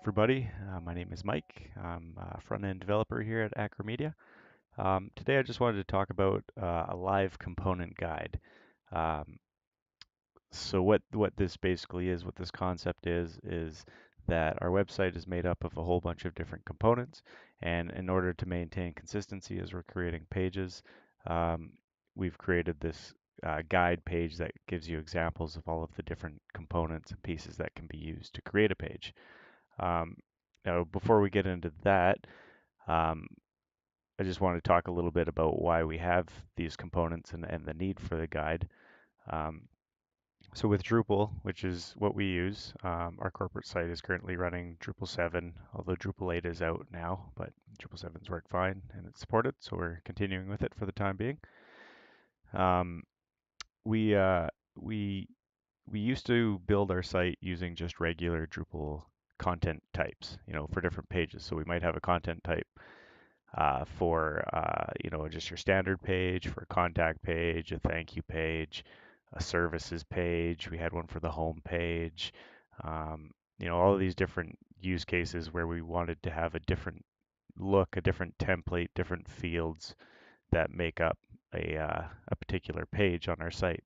everybody. My name is Mike. I'm a front-end developer here at Acromedia. Today I just wanted to talk about a live component guide. Um, so what this basically is, what this concept is that our website is made up of a whole bunch of different components, and in order to maintain consistency as we're creating pages, um, we've created this guide page that gives you examples of all of the different components and pieces that can be used to create a page. Um, Now, before we get into that, um, I just want to talk a little bit about why we have these components and the need for the guide. Um, so with Drupal, which is what we use, our corporate site is currently running Drupal 7, although Drupal 8 is out now, but Drupal 7's worked fine and it's supported, so we're continuing with it for the time being. Um, we uh, we we used to build our site using just regular Drupal content types, for different pages. So we might have a content type for, just your standard page, for a contact page, a thank you page, a services page. We had one for the home page. All of these different use cases where we wanted to have a different look, a different template, different fields that make up a particular page on our site.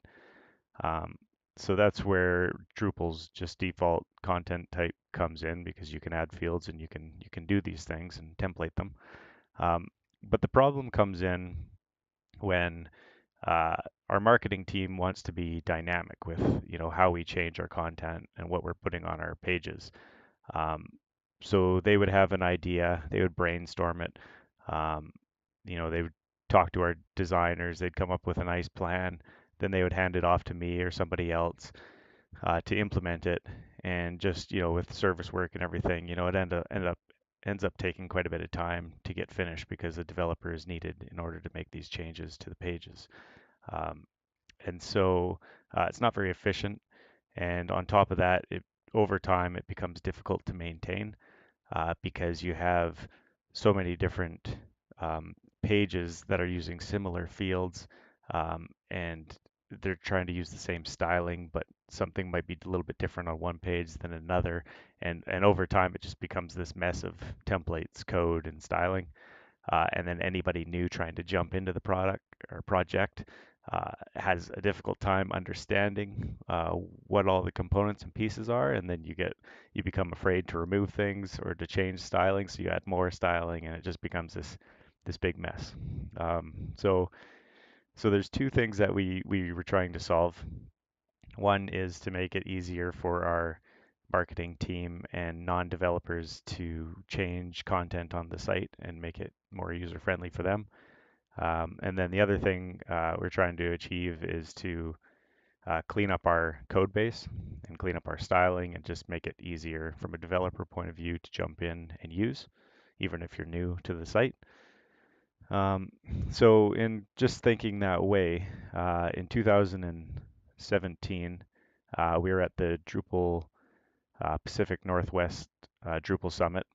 Um, so that's where Drupal's just default content type comes in because you can add fields and you can do these things and template them. Um, but the problem comes in when uh, our marketing team wants to be dynamic with how we change our content and what we're putting on our pages. Um, so they would have an idea, they would brainstorm it. Um, they would talk to our designers, they'd come up with a nice plan, then they would hand it off to me or somebody else to implement it. And just with service work and everything, it ends up taking quite a bit of time to get finished because the developer is needed in order to make these changes to the pages. Um, and so it's not very efficient. And on top of that, over time it becomes difficult to maintain because you have so many different pages that are using similar fields, and they're trying to use the same styling, but something might be a little bit different on one page than another. And over time, it just becomes this mess of templates, code, and styling. And then anybody new trying to jump into the product or project has a difficult time understanding what all the components and pieces are, and then you become afraid to remove things or to change styling, so you add more styling, and it just becomes this big mess. So there's two things that we were trying to solve. One is to make it easier for our marketing team and non-developers to change content on the site and make it more user-friendly for them. And then the other thing we're trying to achieve is to clean up our code base and clean up our styling and just make it easier from a developer point of view to jump in and use, even if you're new to the site. Um, so in just thinking that way, in 2017, we were at the Drupal Pacific Northwest Drupal Summit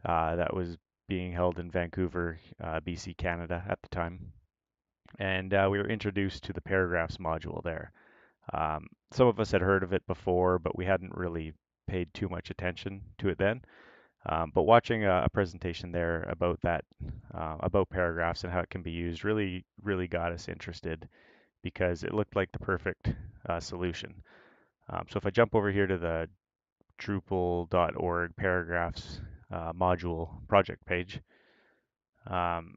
that was being held in Vancouver, BC, Canada at the time. And we were introduced to the paragraphs module there. Some of us had heard of it before, but we hadn't really paid too much attention to it then. But watching a presentation there about that, about paragraphs and how it can be used, really, really got us interested because it looked like the perfect solution. So if I jump over here to the Drupal.org paragraphs module project page, um,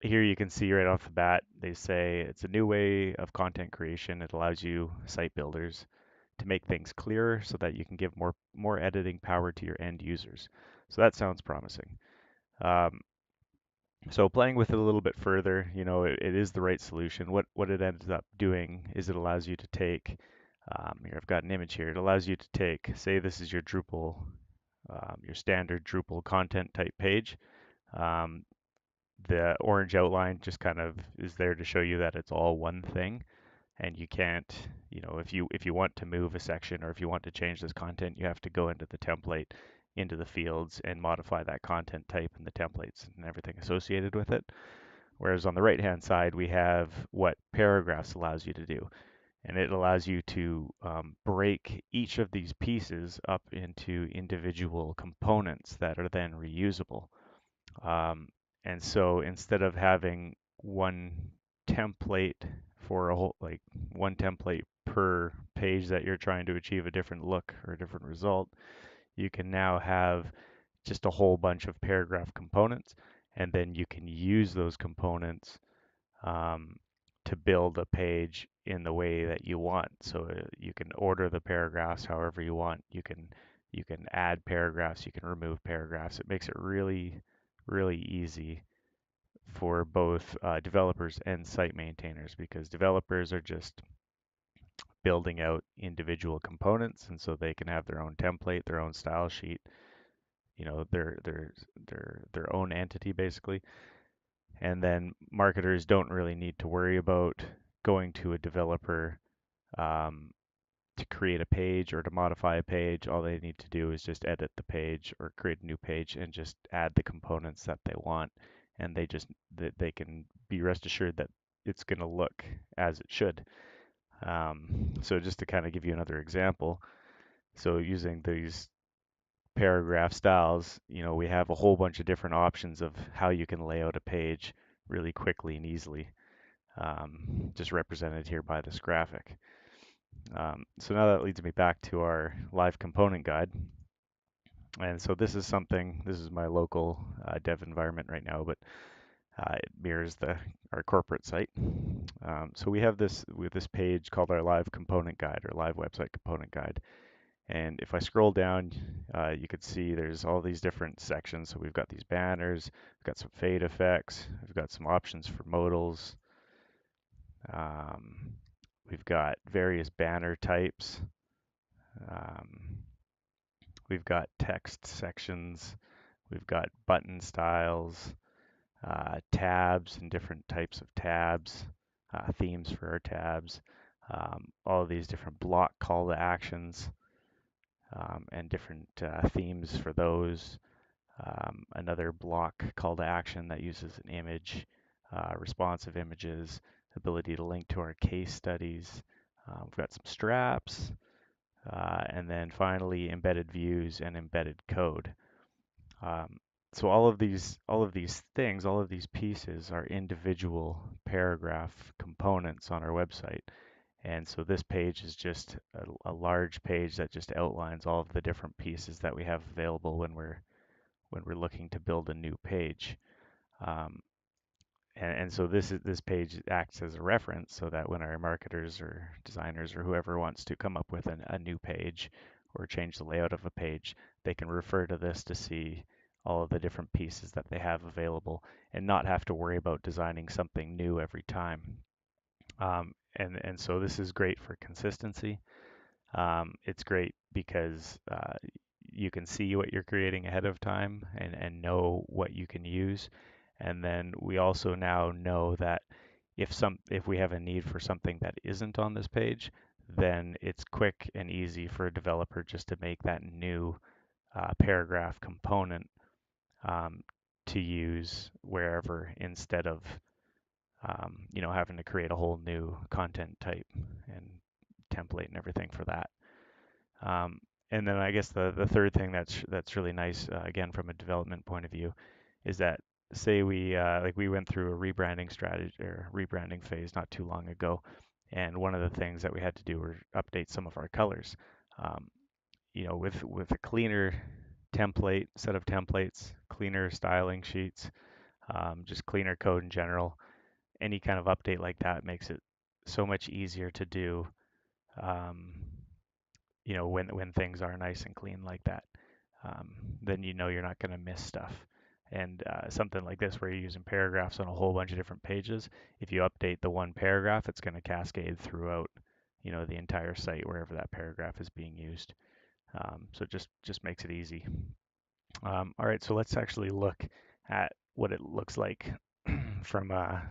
here you can see right off the bat, they say it's a new way of content creation. It allows you, site builders, to make things clearer so that you can give more editing power to your end users. So that sounds promising. Um, so playing with it a little bit further, it is the right solution. What it ends up doing is it allows you to take, here I've got an image here. It allows you to take, say this is your Drupal, your standard Drupal content type page. Um, the orange outline just kind of is there to show you that it's all one thing, and you can't, if you want to move a section or if you want to change this content, you have to go into the template, into the fields, and modify that content type and the templates and everything associated with it. Whereas on the right hand side, we have what paragraphs allows you to do. and it allows you to break each of these pieces up into individual components that are then reusable. Um, and so instead of having one template for a whole, like one template per page that you're trying to achieve a different look or a different result, you can now have just a whole bunch of paragraph components, and then you can use those components um, to build a page in the way that you want. So you can order the paragraphs however you want. You can add paragraphs, you can remove paragraphs. It makes it really, really easy for both developers and site maintainers, because developers are just building out individual components, and so they can have their own template, their own style sheet, their own entity basically. And then marketers don't really need to worry about going to a developer um, to create a page or to modify a page. All they need to do is just edit the page or create a new page and just add the components that they want. And they can be rest assured that it's going to look as it should. So just to kind of give you another example, so using these paragraph styles, we have a whole bunch of different options of how you can lay out a page really quickly and easily, just represented here by this graphic. So now that leads me back to our live component guide. And so this is my local dev environment right now, but it mirrors our corporate site. So we have this page called our live component guide or live website component guide. And if I scroll down, you could see there's all these different sections. So we've got these banners, we've got some fade effects, we've got some options for modals, um, we've got various banner types, um, we've got text sections, we've got button styles, tabs and different types of tabs, themes for our tabs, all of these different block call to actions, and different themes for those. Another block call to action that uses an image, responsive images, ability to link to our case studies. We've got some straps, and then finally embedded views and embedded code. Um, so all of these pieces are individual paragraph components on our website. And so this page is just a large page that just outlines all of the different pieces that we have available when we're looking to build a new page. Um, and so this page acts as a reference so that when our marketers or designers or whoever wants to come up with a new page or change the layout of a page, they can refer to this to see all of the different pieces that they have available and not have to worry about designing something new every time. And so this is great for consistency. It's great because you can see what you're creating ahead of time and know what you can use. And then we also now know that if we have a need for something that isn't on this page, then it's quick and easy for a developer just to make that new paragraph component um, to use wherever, instead of having to create a whole new content type and template and everything for that. Um, and then I guess the third thing that's really nice, again from a development point of view, is that say we went through a rebranding strategy or rebranding phase not too long ago, and one of the things that we had to do were update some of our colors. Um, with a cleaner set of templates, cleaner styling sheets, just cleaner code in general, any kind of update like that makes it so much easier to do. Um, when things are nice and clean like that, then you're not going to miss stuff. And something like this, where you're using paragraphs on a whole bunch of different pages, if you update the one paragraph, it's going to cascade throughout, the entire site wherever that paragraph is being used. So it just makes it easy. All right, so let's actually look at what it looks like from a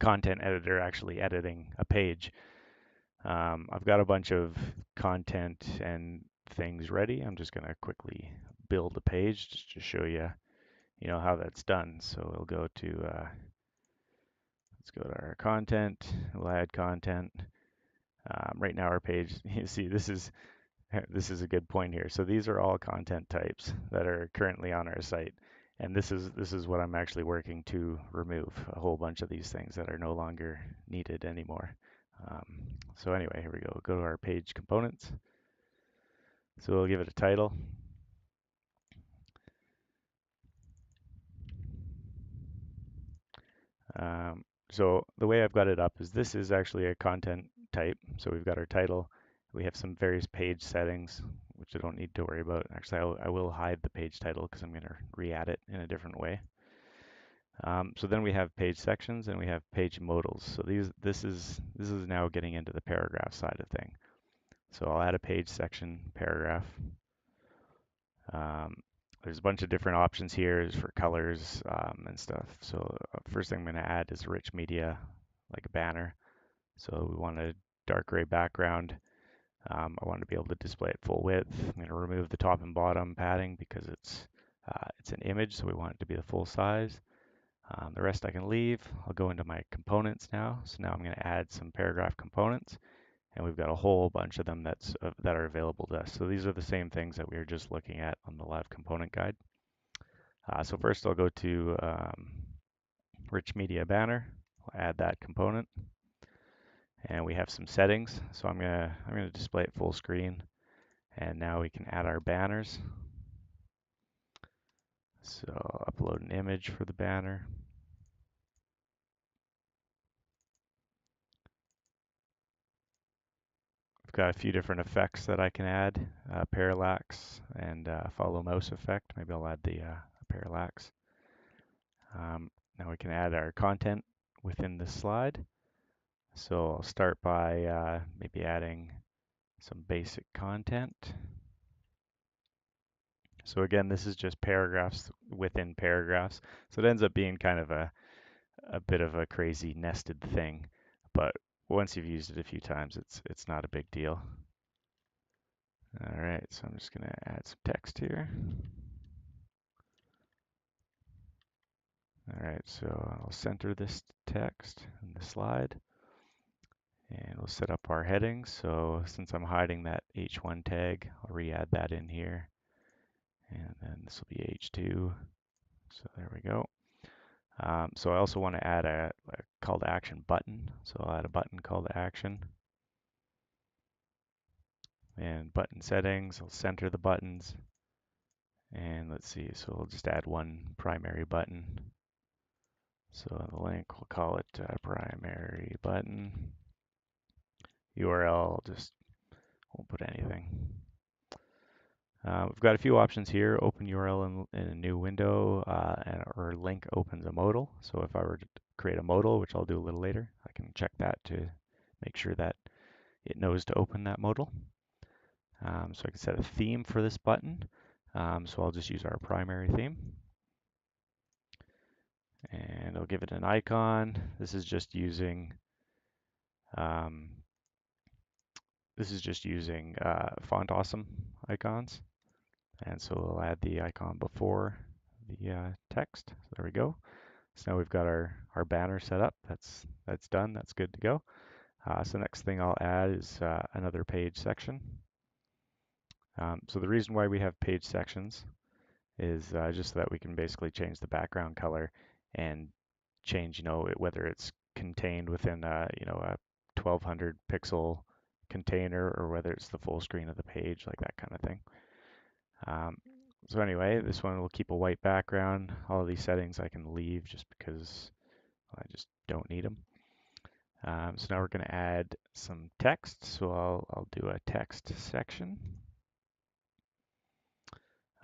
content editor actually editing a page. I've got a bunch of content and things ready. I'm just going to quickly build a page just to show you, how that's done. So we'll go to let's go to our content. We'll add content. Right now our page, you see this is a good point here. So these are all content types that are currently on our site. And this is what I'm actually working to remove, a whole bunch of these things that are no longer needed anymore. Um, so anyway, here we go. Go to our page components. So we'll give it a title. So the way I've got it up is this is actually a content type. So we've got our title. We have some various page settings, which I don't need to worry about. Actually, I will hide the page title because I'm going to re-add it in a different way. So then we have page sections and we have page modals. So this is now getting into the paragraph side of thing. So I'll add a page section paragraph. Um, there's a bunch of different options here for colors and stuff. So first thing I'm going to add is rich media, like a banner. So we want a dark gray background. I want to be able to display it full width. I'm going to remove the top and bottom padding because it's an image, so we want it to be the full size. The rest I can leave. I'll go into my components now. So now I'm going to add some paragraph components, and we've got a whole bunch of them that are available to us. So these are the same things that we were just looking at on the live component guide. So first I'll go to Rich Media Banner. I'll add that component, and we have some settings. So I'm gonna display it full screen, and now we can add our banners. So I'll upload an image for the banner. I've got a few different effects that I can add, parallax and follow mouse effect. Maybe I'll add the parallax. Now we can add our content within the slide. So I'll start by maybe adding some basic content. So again, this is just paragraphs within paragraphs. So it ends up being kind of a bit of a crazy nested thing, but once you've used it a few times, it's not a big deal. All right, so I'm just gonna add some text here. All right, so I'll center this text in the slide, and we'll set up our headings. So since I'm hiding that H1 tag, I'll re-add that in here, and then this will be H2. So there we go. So I also want to add a call to action button. So I'll add a button call to action. And button settings, I'll center the buttons. And let's see, so we'll just add one primary button. So the link, we'll call it primary button. URL, just won't put anything. We've got a few options here. Open URL in a new window, or link opens a modal. So if I were to create a modal, which I'll do a little later, I can check that to make sure that it knows to open that modal. So I can set a theme for this button. So I'll just use our primary theme. And I'll give it an icon. This is just using Font Awesome icons. And so we'll add the icon before the text. So there we go. So now we've got our banner set up. That's done. That's good to go. So next thing I'll add is another page section. So the reason why we have page sections is just so that we can basically change the background color and change, whether it's contained within a 1200 pixel container or whether it's the full screen of the page, like that kind of thing. So anyway, this one will keep a white background. All of these settings I can leave just because I just don't need them. So now we're going to add some text. So I'll do a text section.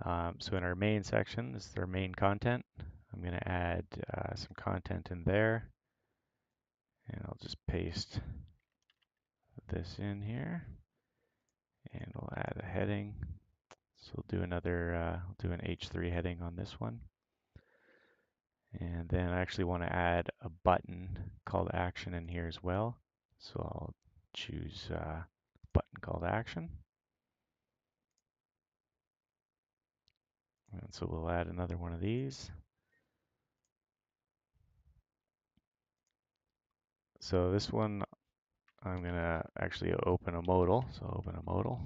So in our main section, this is our main content. I'm going to add some content in there. And I'll just paste this in here. And we'll add a heading. So we'll do I'll do an H3 heading on this one. And then I actually want to add a button call to action in here as well. So I'll choose button call to action. And so we'll add another one of these. So this one, I'm gonna actually open a modal. So open a modal,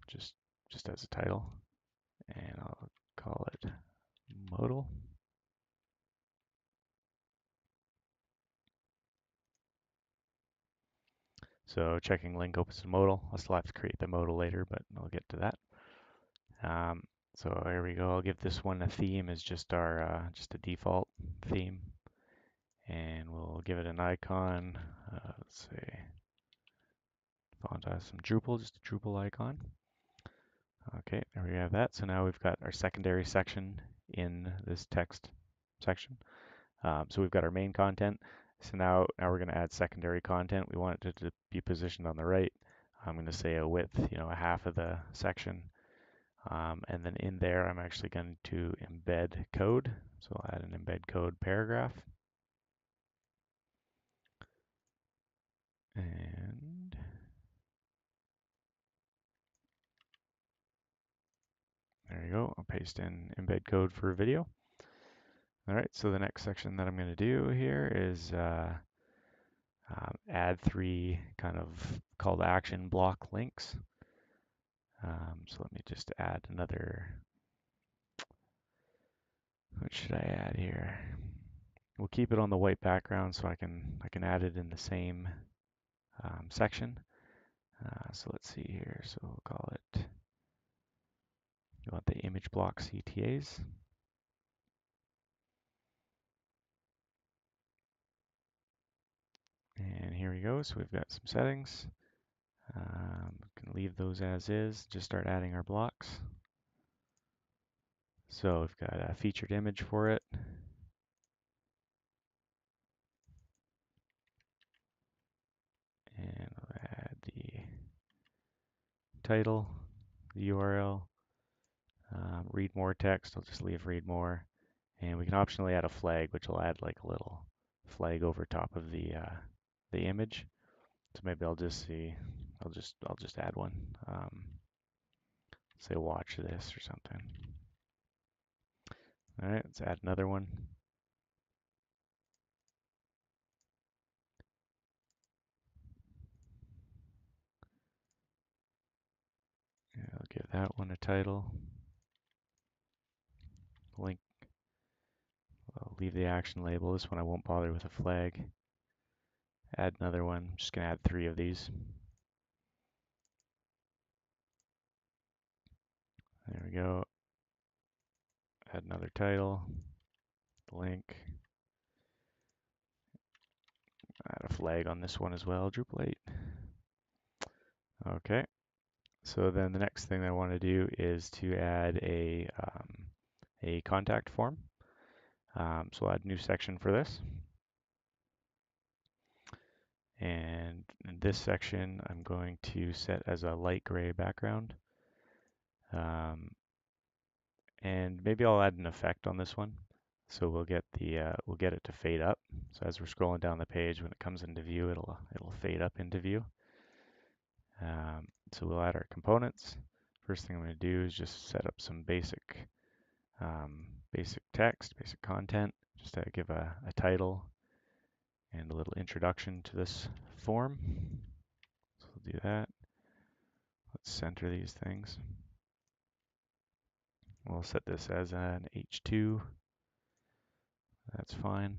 just as a title, and I'll call it modal. So checking link opens a modal. I'll still have to create the modal later, but I'll get to that. So here we go. I'll give this one a theme as just our just a default theme, and we'll give it an icon. Let's say font has some Drupal, just a Drupal icon. Okay, there we have that. So now we've got our secondary section in this text section. So we've got our main content. So now we're going to add secondary content. We want it to be positioned on the right. I'm going to say a width, a half of the section. And then in there, I'm actually going to embed code. So I'll add an embed code paragraph. And there you go. I'll paste in embed code for video. All right, so the next section that I'm going to do here is add 3 kind of call to action block links. So let me just add another. What should I add here? We'll keep it on the white background so I can add it in the same section. So let's see here. So we'll call it. You want the image block CTAs. And here we go. So we've got some settings. We can leave those as is. Just start adding our blocks. So we've got a featured image for it. And we'll add the title, the URL, read more text. I'll just leave read more. And we can optionally add a flag, which will add like a little flag over top of the image. So maybe I'll just add one. Say watch this or something. All right, let's add another one. And I'll give that one a title. Link. I'll leave the action label. This one I won't bother with a flag. Add another one. I'm just gonna add 3 of these. There we go. Add another title. Link. Add a flag on this one as well. Drupal 8. Okay. So then the next thing I want to do is to add a contact form. So I'll add a new section for this. And in this section, I'm going to set as a light gray background. And maybe I'll add an effect on this one. So we'll get it to fade up. So as we're scrolling down the page, when it comes into view, it'll fade up into view. So we'll add our components. First thing I'm going to do is just set up some basic text, basic content, just to give a title and a little introduction to this form. So we'll do that. Let's center these things. We'll set this as an H2. That's fine.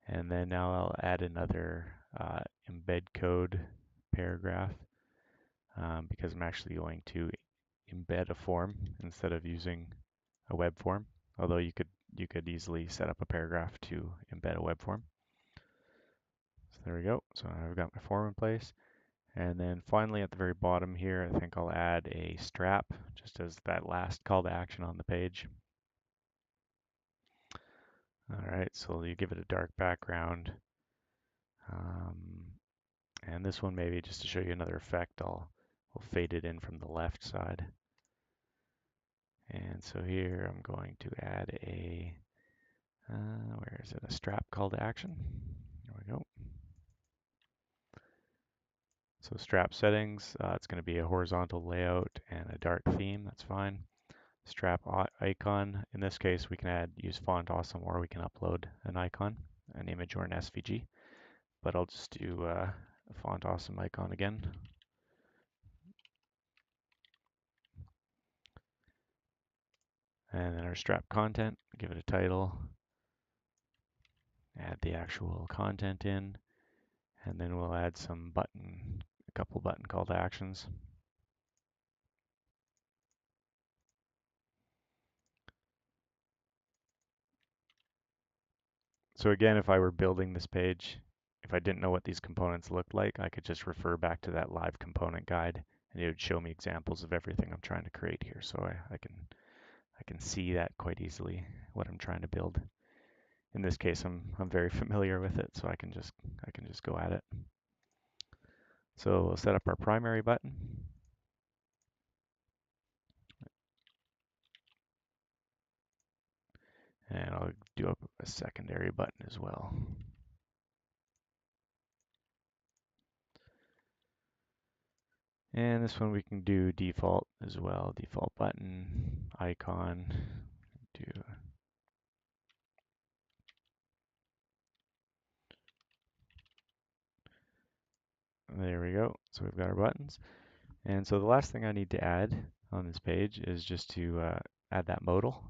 And then now I'll add another embed code paragraph because I'm actually going to embed a form instead of using a web form. Although you could easily set up a paragraph to embed a web form. So there we go. So I've got my form in place. And then finally at the very bottom here, I think I'll add a strap just as that last call to action on the page. All right, so you give it a dark background. And this one maybe just to show you another effect, I'll fade it in from the left side. And so here I'm going to add a, where is it, a strap call to action. There we go. So strap settings, it's going to be a horizontal layout and a dark theme, that's fine. Strap icon, in this case we can use font awesome or we can upload an icon, an image or an SVG. but I'll just do a font awesome icon again. And then our strap content, give it a title, add the actual content in, and then we'll add a couple button call to actions. So again, if I were building this page, if I didn't know what these components looked like, I could just refer back to that live component guide, and it would show me examples of everything I'm trying to create here. So I can see that quite easily, what I'm trying to build. In this case, I'm very familiar with it, so I can just go at it. So we'll set up our primary button. And I'll do up a secondary button as well. And this one we can do default as well, default button, icon, there we go. So we've got our buttons. And so the last thing I need to add on this page is just to add that modal.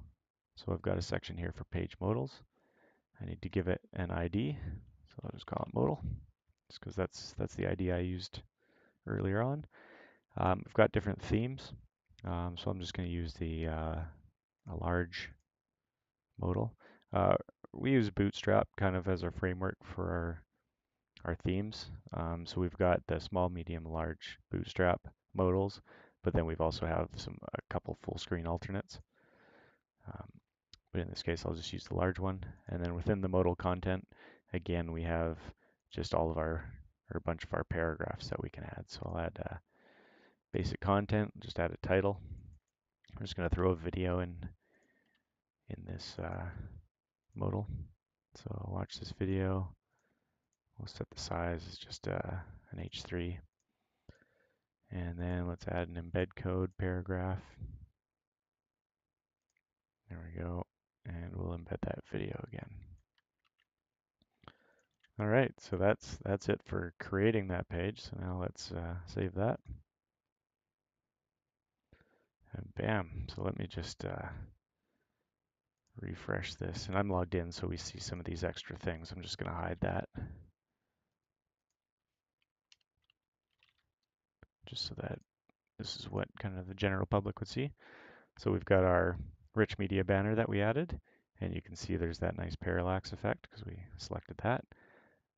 So I've got a section here for page modals. I need to give it an ID. So I'll just call it modal, just because that's the ID I used earlier on. I've got different themes. So I'm just going to use a large modal. We use Bootstrap kind of as our framework for our themes. So we've got the small, medium, large Bootstrap modals, but then we've also have a couple full screen alternates. But in this case, I'll just use the large one. And then within the modal content, again, we have just all of or a bunch of our paragraphs that we can add. So I'll add basic content, just add a title. I'm just going to throw a video in this modal. So I'll watch this video. We'll set the size as just an H3. And then let's add an embed code paragraph. There we go. And we'll embed that video again. All right, so that's it for creating that page. So now let's save that. And bam. So let me just refresh this. And I'm logged in, so we see some of these extra things. I'm just going to hide that, just so that this is what kind of the general public would see. So we've got our rich media banner that we added, and you can see there's that nice parallax effect because we selected that.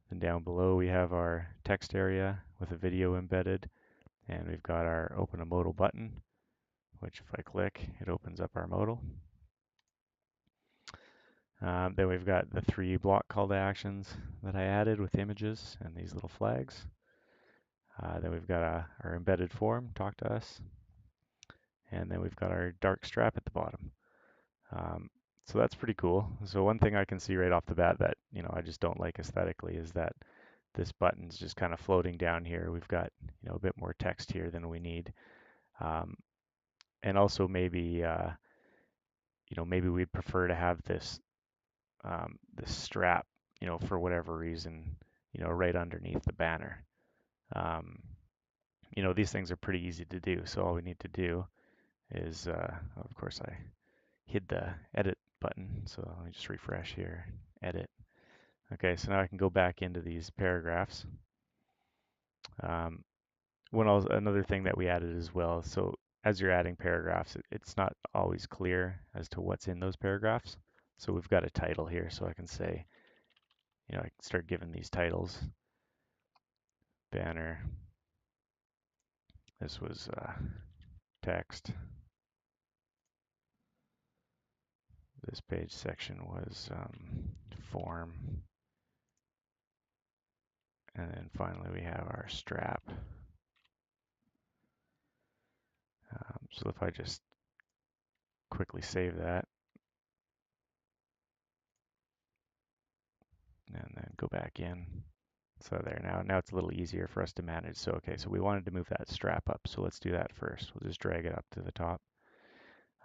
Then down below we have our text area with a video embedded, and we've got our open a modal button, which if I click, it opens up our modal. Then we've got the 3 block call to actions that I added with images and these little flags. Then we've got our embedded form, talk to us. And then we've got our dark strap at the bottom. So that's pretty cool. So one thing I can see right off the bat that I just don't like aesthetically is that this button's just kind of floating down here. We've got a bit more text here than we need, and also maybe maybe we'd prefer to have this strap for whatever reason right underneath the banner. These things are pretty easy to do. So all we need to do is of course I hid the edit button. So let me just refresh here, edit. Okay, so now I can go back into these paragraphs. Another thing that we added as well, so as you're adding paragraphs, it's not always clear as to what's in those paragraphs. So we've got a title here, so I can say, I can start giving these titles. Banner. This was text. This page section was form. And then finally we have our strap. So if I just quickly save that and then go back in. So there, now it's a little easier for us to manage. So okay, so we wanted to move that strap up. So let's do that first. We'll just drag it up to the top.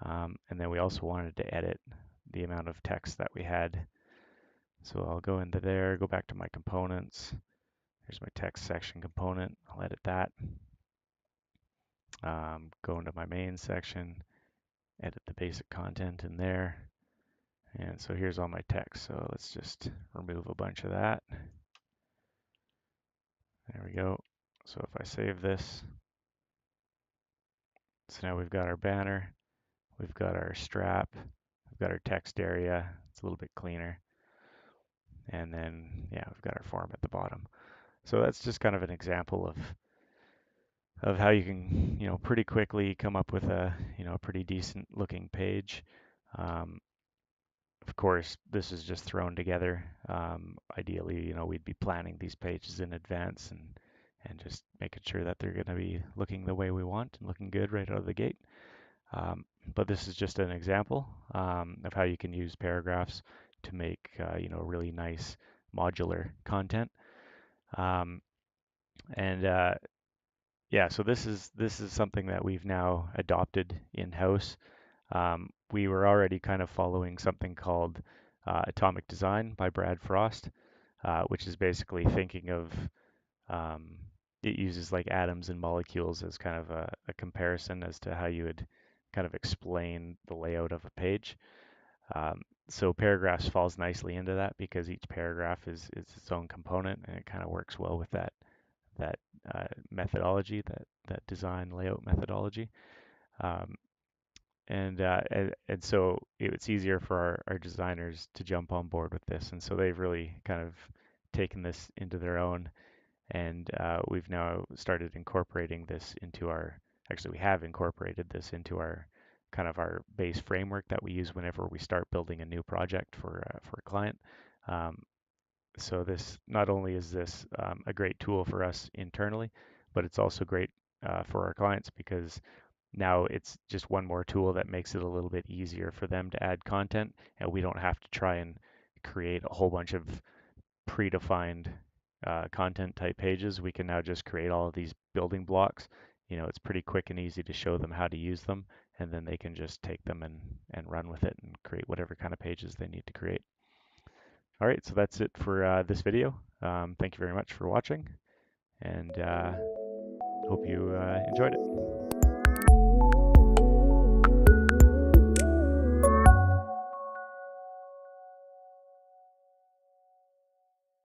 And then we also wanted to edit the amount of text that we had. So I'll go into there, go back to my components. Here's my text section component. I'll edit that. Go into my main section, edit the basic content in there. And so here's all my text. So let's just remove a bunch of that. There we go. So if I save this, so now we've got our banner, we've got our strap, we've got our text area. It's a little bit cleaner. And then, yeah, we've got our form at the bottom. So that's just kind of an example of how you can, pretty quickly come up with a, pretty decent looking page. Um, of course, this is just thrown together. Ideally, we'd be planning these pages in advance and just making sure that they're going to be looking the way we want and looking good right out of the gate. But this is just an example of how you can use paragraphs to make, really nice modular content. Um, and yeah, so this is something that we've now adopted in-house. We were already kind of following something called Atomic Design by Brad Frost, which is basically thinking of um, it uses like atoms and molecules as kind of a comparison as to how you would kind of explain the layout of a page. Um, so paragraphs falls nicely into that because each paragraph is its own component and it kind of works well with that methodology, that design layout methodology. Um, and so it's easier for our designers to jump on board with this. And so they've really kind of taken this into their own. And we've now started incorporating this into actually, we have incorporated this into our kind of our base framework that we use whenever we start building a new project for a client. Um, so this not only is this a great tool for us internally, but it's also great for our clients because now it's just one more tool that makes it a little bit easier for them to add content, and we don't have to try and create a whole bunch of predefined content type pages. We can now just create all of these building blocks. It's pretty quick and easy to show them how to use them, and then they can just take them and run with it and create whatever kind of pages they need to create. All right, so that's it for this video. Thank you very much for watching, and hope you enjoyed it.